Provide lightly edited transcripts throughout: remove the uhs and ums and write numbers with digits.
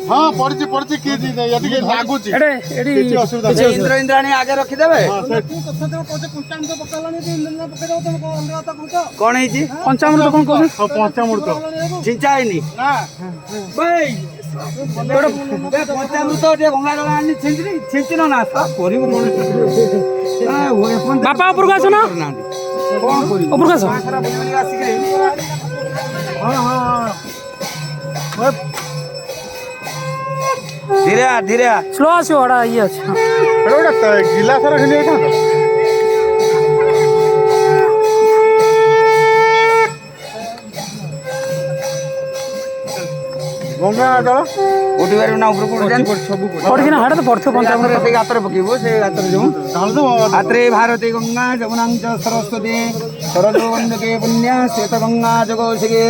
हाँ पड़ी पड़ी किए लागू इंद्राणी आगे रखिदेवे कौन है पंचामृत कौन कह पंचामृत चिंचा है पंचामृत गंगा छिंचन ना बापा उपरको आस ना उपरको आस धीरे धीरे स्लो आसो अड़ा ये अच्छे गिलास गंगा जल उठी पार ना ऊपर पड़ना हाड़ तो पड़ो पंचामृत गातर पकेबू से गातर जो हात्रे भारती गंगा जमुना सरस्वती सरजो वंदके पुण्य श्वेत गंगा जगौशिगे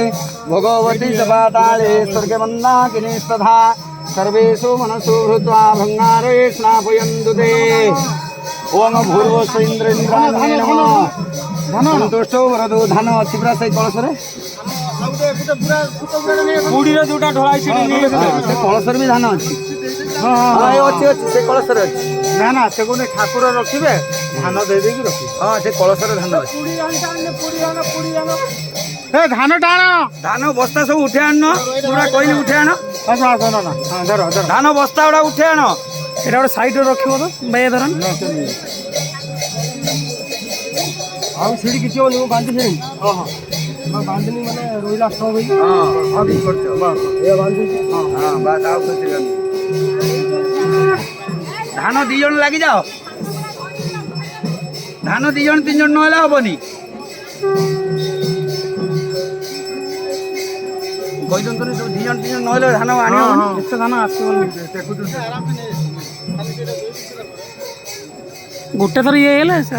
भगवती सपाताले स्वर्गे मंदाकिनी तथा सर्वेषु मनसु हृत्वा भंगारे स्नापयन्तु ते ओम भूर्भुवस्सु इंद्रेन्द्राय नमः संतुष्टो वरदो धन अच्छी पूरा सही कलश रे मुड़ीर जोटा ढोलाई से कलश भी धान अच्छी हाँ ये अच्छी अच्छी से कलश रे अच्छी ना ना से कोने ठाकुर रखिबे धान दे देकी रखिबे हाँ से कलश रे धान अच्छी ए धान टाण धान बस्ता सब उठे आन पूरा कोई उठे आन ना ना हां धर धर धान बस्ता गुड़ा उठे आन एटा गोटे साइड रखिबो तो बाया धरन आउ सीडी किछि होनी बांधी छे हां हां बांधनी माने रोइला स्टॉप होई हां अभी करछो बा ए बांधी हां बात आउ करछो धान दी जण लागि जाओ धान दी जण तीन जण नहला हबनी कोई जन तो दी जण तीन जण नहले धान आनी एते धान आसीबो गोटे थर ये हेले से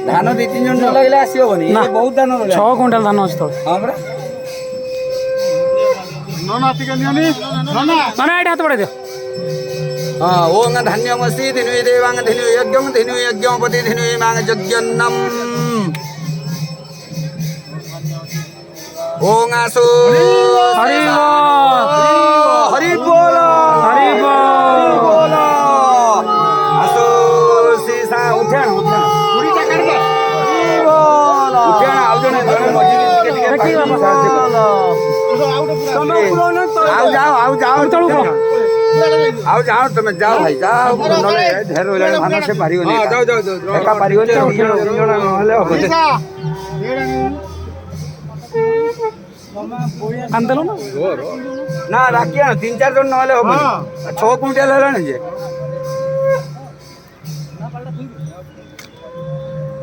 धान दी तीन जण न लगले आसी हबनी बहुत धान 6 क्विंटल धान अछि तो हां बरा नना टिके नियनी नना माने एटा हाथ पड़े दियो हाँ ओंग धन्यमस्ति धिनुये देवांग धिनुये यज्ञं धिनुये यज्ञपति धिनुये मांग यज्ञन्नम ओंग आसो हरि हरि बोल हरि बोल आसो सीसा उठ्याण पूरी टाकर दे हरि बोल उठ्याण आउ जने मजूरी टिके आउ जाओ तळु आओ जाओ तुम जाओ भाई जाओ नले ढेर हो जाने भाना से पारियो नहीं जाओ जाओ एका पारियो नहीं तीन जण नहले हो आंदलो ना ना राखिया 3-4 जण नहले हो 6 क्विंटल हेलानी जे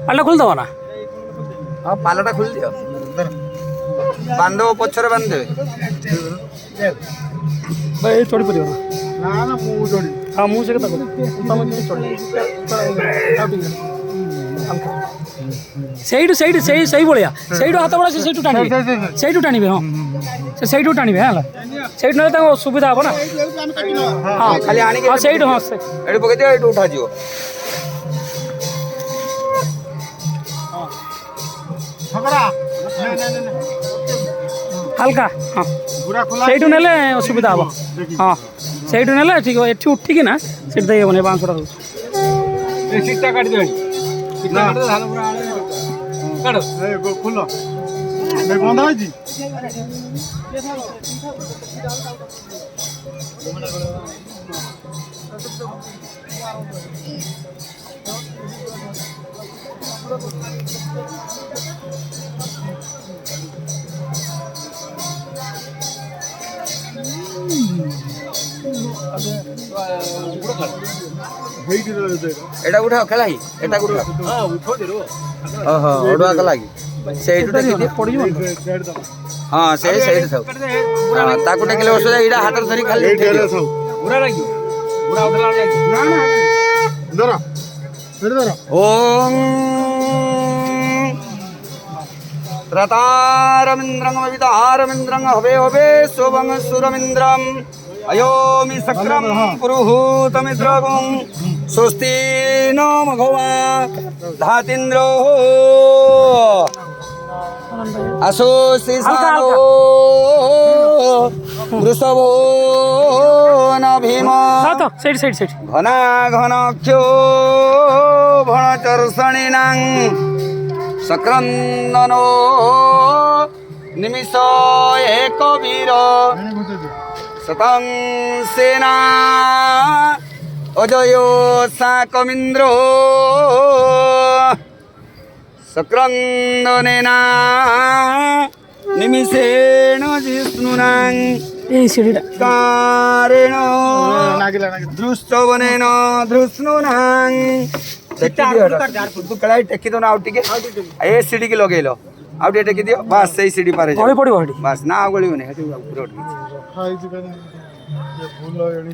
पाला खोल दो ना हां पालाटा खोल दियो बांधो पछरे बांध दे भाई चोड़ी परियो ना ना मु जोड़ी हां मु से कता तम के चोड़ी सेइडु सेइडु सही बोलिया सेइडु हाथ बड़ा सेइडु टाणीबे सेइडु टाणीबे हां से सेइडु टाणीबे हला सेइडु न त सुविधा हो ना हां खाली आनी के हां सेइडु हां से एडु पके दियो एडु उठा जियो झगड़ा हल्का हाँ पूरा खुला सेइडु नेले असुविधा हो हां ସେଇଠୁ ନେଲେ ଠିକ ଏଠି ଉଠିକି ନା ସେଠି ଦେଇ ହେବନି ବାଉଁଶଟା ରହୁଛି। ଏ ସିଟ୍ଟା କାଟି ଦେବାନି ସିଟ୍ଟା କାଟି ଦେ ଧାନ ପୁରା ଆଣେ କାଟ ଏ ଖୋଲ ଏ ବନ୍ଧା ହେଇଛି এটা উঠাও খেলাই এটা উঠাও ଓହୋ ଅଡ଼ୁଆ କଲା କି ସେଇଠୁ ଟେକି ପଡ଼ିଯିବ ହଁ ସେଇଠି ଥାଉ ତାକୁ ଟେକିଲେ ଅସୁବିଧା ଏଇଟା ହାତରେ ଧରି ଖାଲି ବୁଢା ଲାଗିବ ବୁଢା ଉଠେଇଲା ଲାଗିବ ଓಂ ତ୍ରତାରମିନ୍ଦ୍ରଂ ବିତାରମିନ୍ଦ୍ରଂ ହବେ ହବେ ଶୋଭଂ ସୁରମିନ୍ଦ୍ରಂ अयोमि सक्रम पुरुहूतमिद्रगुं स्वस्ति नो मघवा धातीन्द्रो असोसि सानो वृषभो न भीम ସେଇଠି घना घनक्षो भणचर्षणीनां सक्रन्दनो निमिष एक वीर शतं सेना अजयो साकमिन्द्रो सक्रन्दनेना निमिषेण जिष्णुनां এই সিঁড়িটা कारेण दृष्टवनेन धृष्णुनां तू कड़ाई टेकी दो ना आउ टिके ए सीढ़ी की लगेलो आउ टे टेकी दियो बस सही सीढ़ी पारे ଗଳି ପଡ଼ିବ ସେଠି बस ना गलिबने हेतु पूरा उठी ଖାଇଛି ଫୁଲ ଏଣି